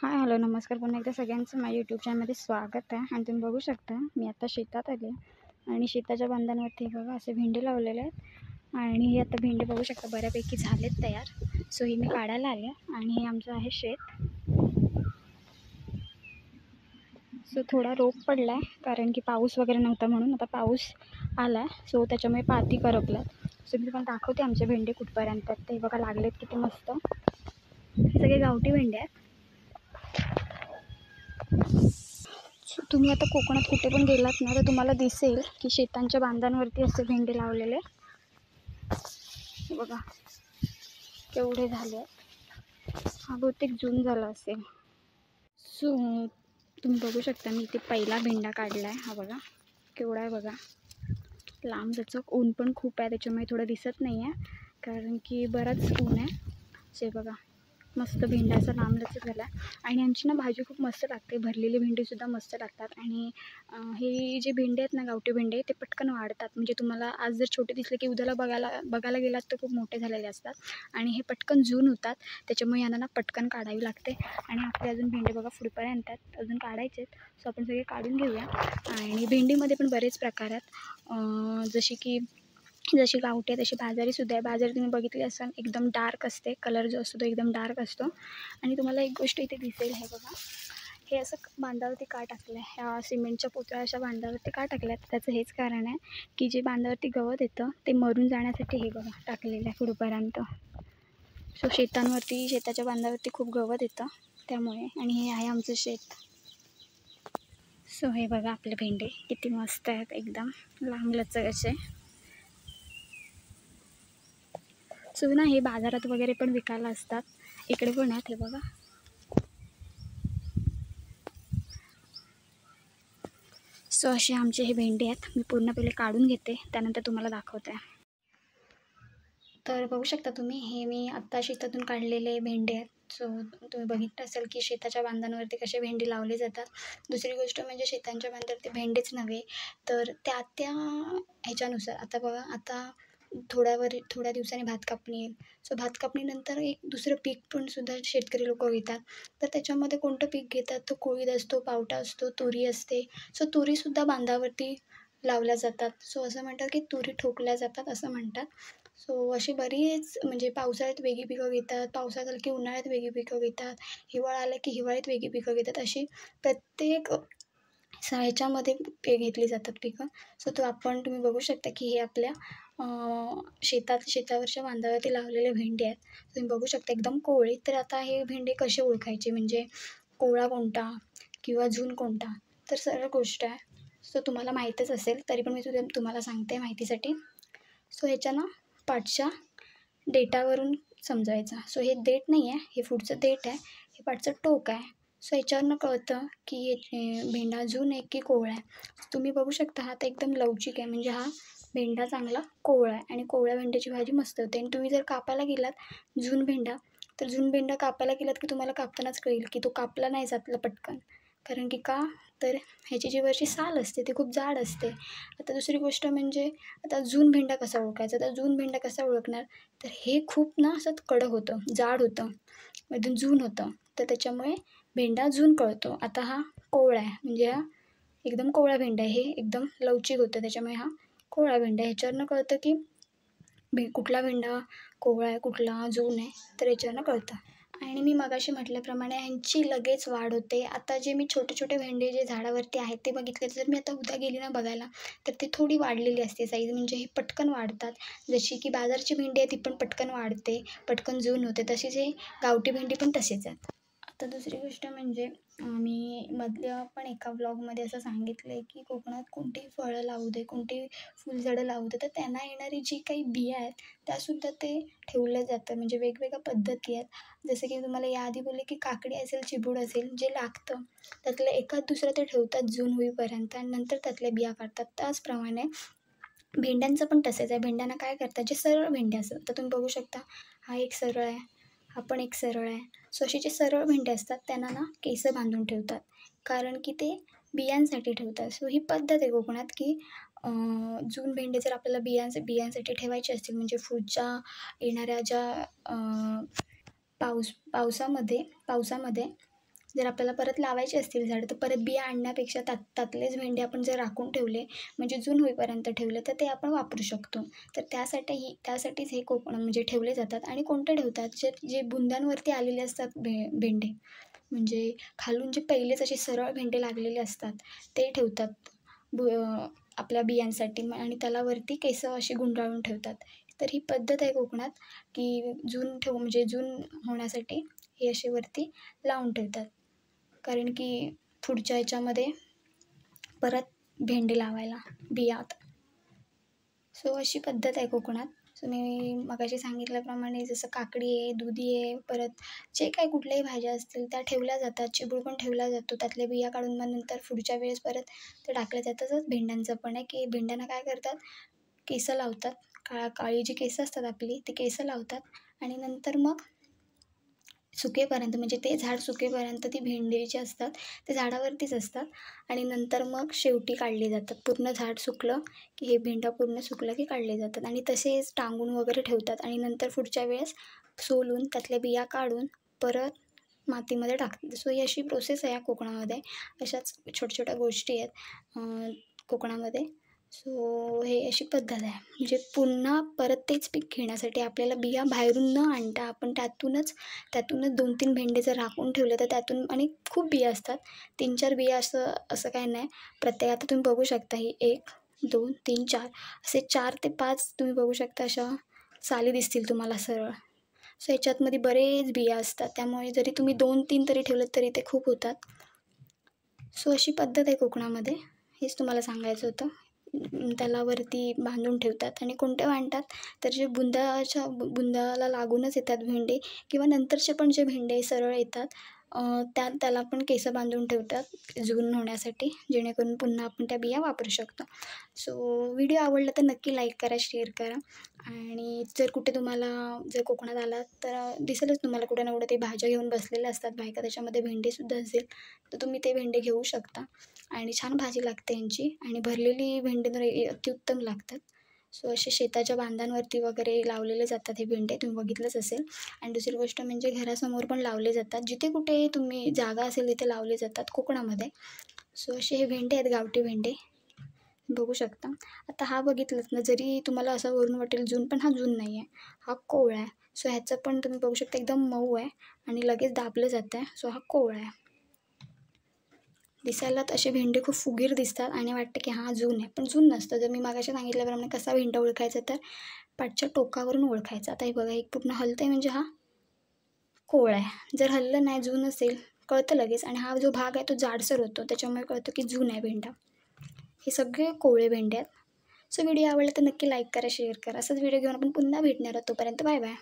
Hi hello नमस्कार. पुन्हा एकदा सगळ्यांचं माझ्या यूट्यूब चॅनलमध्ये स्वागत आहे. आणि तुम्ही बघू शकता मी आता शेतात आले आणि शेताच्या बांधांवरती बघा असे भेंडे लावलेले आहेत. आणि हे आता भेंडे बघू शकता बऱ्यापैकी झालेत तयार. सो ही मी काढायला आले आणि हे आमचं आहे शेत. सो थोडा रोग पडला आहे कारण की पाऊस वगैरे नव्हता, म्हणून आता पाऊस आला आहे. सो त्याच्यामुळे पाती करपल्यात. सो मी तुम्हाला दाखवते आमचे भेंडे कुठपर्यंत आहेत. ते बघा लागलेत किती मस्त. हे सगळे गावठी भेंडे आहेत. तुम्ही आता कोकणात कुठे पण गेलात ना तर तुम्हाला दिसेल की शेतांच्या बांधांवरती असे भेंडे लावलेले. बघा केवढे झाले. हा बहुतेक जून झाला असेल. सो तुम्ही बघू शकता मी इथे पहिला भेंडा काढला आहे. हा बघा केवढा आहे बघा, लांब लचक. ऊन पण खूप आहे त्याच्यामुळे थोडं दिसत नाही आहे कारण की बराच ऊन आहे. से बघा मस्त भेंडा असा लांबलचक झाला. आणि आमची ना भाजी खूप मस्त लागते. भरलेली भेंडीसुद्धा मस्त लागतात. आणि हे जे भेंडे आहेत ना गावठी भेंडे, ते पटकन वाढतात. म्हणजे तुम्हाला आज जर छोटे दिसले की उद्याला बघायला गेलात तर खूप मोठे झालेले असतात. आणि हे पटकन जून होतात त्याच्यामुळे यांना ना पटकन काढावी लागते. आणि आपले अजून भेंडे बघा पुढपर्यंत आहेत, अजून काढायचे आहेत. सो आपण सगळे काढून घेऊया. आणि भेंडीमध्ये पण बरेच प्रकार आहेत, जशी गावठी आहे तशी बाजारीसुद्धा आहे. बाजारी तुम्ही बघितली असाल एकदम डार्क असते, कलर जो असतो तो एकदम डार्क असतो. आणि तुम्हाला एक गोष्ट इथे दिसेल, हे बघा हे असं बांधावरती का टाकलं आहे, ह्या सिमेंटच्या पोत्या अशा बांधावरती का टाकल्या आहेत, त्याचं हेच कारण आहे की जे बांधावरती गवत येतं ते मरून जाण्यासाठी हे बघा टाकलेलं आहे पुढपर्यंत. सो शेताच्या बांधावरती खूप गवत येतं त्यामुळे. आणि हे आहे आमचं शेत. सो हे बघा आपले भेंडे किती मस्त आहेत, एकदम लांबलचक असे. सो ना हे बाजारात वगैरे पण विकायला असतात. इकडे पण आहेत हे बघा. सो असे आमचे हे भेंडे आहेत. मी पूर्ण पहिले काढून घेते त्यानंतर तुम्हाला दाखवते. तर बघू शकता तुम्ही हे मी आत्ता शेतातून काढलेले भेंडे आहेत. सो तुम्ही बघितलं असेल की शेताच्या बांधांवरती कसे भेंडे लावले जातात. दुसरी गोष्ट म्हणजे शेतांच्या बांधावरती भेंडेच नव्हे तर त्या ह्याच्यानुसार आता बघा, आता थोड्या दिवसांनी भात कापणी येईल. सो भात कापणीनंतर एक दुसरं पीक पण सुद्धा शेतकरी लोक घेतात. तर त्याच्यामध्ये कोणतं पीक घेतात, तो कुळीद असतो, पावटा असतो, तुरी असते. सो तुरीसुद्धा बांधावरती लावल्या जातात. सो असं म्हणतात की तुरी ठोकल्या जातात असं म्हणतात. सो अशी बरीच म्हणजे पावसाळ्यात वेगळी पिकं घेतात, पावसाळ्यात आलं की उन्हाळ्यात वेगळी पिकं घेतात, हिवाळा आलं की हिवाळ्यात वेगळी पिकं घेतात. अशी प्रत्येक ह्याच्यामध्ये घेतली जातात पिकं. सो तुम्ही बघू शकता की हे आपल्या शेतावरच्या बांधावरती लावलेले भेंडे आहेत. तुम्ही बघू शकता एकदम कोवळे. तर आता हे भेंडे कसे ओळखायचे, म्हणजे कोवळा कोणता किंवा जून कोणता, तर सरळ गोष्ट आहे. सो तुम्हाला माहीतच असेल तरी पण मी तुम्हाला सांगते माहितीसाठी. सो ह्याच्या ना पाठच्या देठावरून समजायचं. सो हे देठ नाही आहे, हे पुढचं देठ आहे, हे पाठचं टोक आहे. सो ह्याच्यावरनं कळतं की हे भेंडा जून आहे की कोवळा आहे. तुम्ही बघू शकता हा आता एकदम लवचिक आहे, म्हणजे हा भेंडा चांगला कोवळा आहे. आणि कोवळ्या भेंड्याची भाजी मस्त होते. आणि तुम्ही जर कापायला गेलात जून भेंडा, तर जून भेंडा कापायला गेलात की तुम्हाला कापतानाच कळेल की तो कापला नाही जातला पटकन. कारण की का, तर ह्याची जी वरची साल असते ती खूप जाड असते. आता दुसरी गोष्ट म्हणजे आता जून भेंडा कसा ओळखायचा, तर जून भेंडा कसा ओळखणार, तर हे खूप ना असं कडक होतं, जाड होतं, मधून जून होतं, तर त्याच्यामुळे भेंडा जून कळतो. आता हा कोवळा आहे, म्हणजे हा एकदम कोवळा भेंडा आहे, हे एकदम लवचिक होतं त्याच्यामुळे हा कोवळा भेंडा आहे. ह्याच्यावरनं कळतं की कुठला भेंडा कोवळा आहे, कुठला जून आहे, तर याच्यावरनं कळतं. आणि मी मगाशी म्हटल्याप्रमाणे ह्यांची लगेच वाढ होते. आता जे मी छोटे भेंडे जे झाडावरती आहेत ते बघितले, जर मी आता उद्या गेली ना बघायला, तर ते थोडी वाढलेली असते साईज, म्हणजे हे पटकन वाढतात. जशी की बाजारची भेंडी आहे ती पण पटकन वाढते, पटकन जून होते, तशीच हे गावठी भेंडी पण तसेच आहेत. आता दुसरी गोष्ट म्हणजे मी मधल्या पण एका ब्लॉगमध्ये असं सांगितलं आहे की कोकणात कोणतीही फळं लावू दे, कोणतीही फुलझाडं लावू दे, तर त्यांना येणारी जी काही बिया आहेत त्यासुद्धा ते ठेवलं जातं. म्हणजे वेगवेगळ्या पद्धती आहेत. जसं की तुम्हाला याआधी बोलले की काकडी असेल, चिबूड असेल, जे लागतं त्यातलं एखाद दुसरं ते ठेवतात जून होईपर्यंत आणि नंतर त्यातल्या बिया काढतात. त्याचप्रमाणे भेंड्यांचं पण तसेच आहे. भेंड्यांना काय करतात, जे सरळ भेंडे असतात, तर तुम्ही बघू शकता हा एक सरळ आहे, हा पण एक सरळ आहे. सो असे जे सरळ भेंडे असतात त्यांना ना केसं बांधून ठेवतात, कारण की ते बियांसाठी ठेवतात. सो ही पद्धत आहे कोकणात की जून भेंडे जर आपल्याला बियांसाठी ठेवायचे असतील, म्हणजे पुढच्या येणाऱ्या ज्या पावसामध्ये जर आपल्याला परत लावायचे असतील झाडं तर परत बिया आणण्यापेक्षा त्यातलेच भेंडे आपण जर राखून ठेवले म्हणजे जून होईपर्यंत ठेवले तर ते आपण वापरू शकतो. तर त्यासाठीच हे म्हणजे ठेवले जातात. आणि कोणते ठेवतात जे बुंद्यांवरती आलेले असतात भेंडे, म्हणजे खालून जे पहिलेच असे सरळ भेंडे लागलेले असतात ते ठेवतात आपल्या बियांसाठी आणि त्याला वरती केसं अशी गुंडाळून ठेवतात. तर ही पद्धत आहे कोकणात की म्हणजे जून होण्यासाठी हे असे वरती लावून ठेवतात, कारण की पुढच्या ह्याच्यामध्ये परत भेंडे लावायला बियात. सो अशी पद्धत आहे कोकणात. सो मी मगाशी सांगितल्याप्रमाणे जसं काकडी आहे, दुधी आहे, परत जे काही कुठल्याही भाज्या असतील त्या ठेवल्या जातात. चिबूड पण ठेवला जातो, त्यातल्या बिया काढून मग नंतर पुढच्या वेळेस परत ते टाकल्या जातात. तसंच भेंड्यांचं पण आहे की भेंड्यांना काय करतात, केसं लावतात. काळी जी केसं असतात आपली ती केसं लावतात आणि नंतर मग सुकेपर्यंत म्हणजे ते झाड सुकेपर्यंत ती भेंडी जी असतात ते झाडावरतीच असतात आणि नंतर मग शेवटी काढली जातात. पूर्ण झाड सुकलं की हे भेंडा पूर्ण सुकलं की काढले जातात आणि तसेच टांगून वगैरे ठेवतात आणि नंतर पुढच्या वेळेस सोलून त्यातल्या बिया काढून परत मातीमध्ये टाकतात. सो ही अशी प्रोसेस आहे या कोकणामध्ये. अशाच छोट्या गोष्टी आहेत कोकणामध्ये. सो हे अशी पद्धत आहे. म्हणजे पुन्हा परत तेच पीक घेण्यासाठी आपल्याला बिया बाहेरून न आणता आपण त्यातूनच 2-3 भेंडे जर राखून ठेवले तर त्यातून आणि खूप बिया असतात. 3-4 बिया असं काही नाही. प्रत्येक आता तुम्ही बघू शकता ही 1, 2, 3, 4 असे 4 ते 5 तुम्ही बघू शकता अशा साली दिसतील तुम्हाला सरळ. सो ह्याच्यातमध्ये बरेच बिया असतात. त्यामुळे जरी तुम्ही 2-3 तरी ठेवलेत तरी ते खूप होतात. सो अशी पद्धत आहे कोकणामध्ये. हेच तुम्हाला सांगायचं होतं. त्याला वरती बांधून ठेवतात आणि कोणते बांधतात तर जे बुंदाला लागूनच येतात भेंडे किंवा नंतरचे पण जे भेंडे सरळ येतात त्याला पण केसं बांधून ठेवतात जून होण्यासाठी, जेणेकरून पुन्हा आपण त्या बिया वापरू शकतो. सो व्हिडिओ आवडला तर नक्की लाईक करा, शेअर करा आणि जर कुठे तुम्हाला जर कोकणात आलात तर दिसेलच तुम्हाला कुठे ना कुठे ते भाज्या घेऊन बसलेल्या असतात बायका, त्याच्यामध्ये भेंडेसुद्धा असेल तर तुम्ही ते भेंडे घेऊ शकता आणि छान भाजी लागते यांची आणि भरलेली भेंडे तर अतिउत्तम लागतात. सो असे शेताच्या बांधांवरती वगैरे लावलेले जातात हे भेंडे, तुम्ही बघितलंच असेल. आणि दुसरी गोष्ट म्हणजे घरासमोर पण लावले जातात. जिथे कुठे तुम्ही जागा असेल तिथे लावले जातात कोकणामध्ये. सो असे हे भेंडे आहेत, गावठी भेंडे बघू शकता. आता हा बघितलंच ना, जरी तुम्हाला असं वरून वाटेल जून, पण हा जून नाही आहे, हा कोवळा आहे. सो ह्याचं पण तुम्ही बघू शकता एकदम मऊ आहे आणि लगेच दाबलं जातं आहे. सो हा कोवळा आहे. दिसायला असे भेंडे खूप फुगीर दिसतात आणि वाटतं की हा जून आहे, पण जून नसतं. जर मी मागाशी सांगितल्याप्रमाणे कसा भेंडा ओळखायचा तर पाठच्या टोकावरून ओळखायचा. आता हे बघा, एक पूर्ण हलतं आहे म्हणजे हा कोवळा आहे. जर हललं नाही, जून असेल कळतं लगेच. आणि हा जो भाग आहे तो जाडसर होतो, त्याच्यामुळे कळतं की जून आहे भेंडा. हे सगळे कोवळे भेंडे आहेत. सो व्हिडिओ आवडला तर नक्की लाईक करा, शेअर करा. असाच व्हिडिओ घेऊन आपण पुन्हा भेटणार आहोत. तोपर्यंत बाय बाय.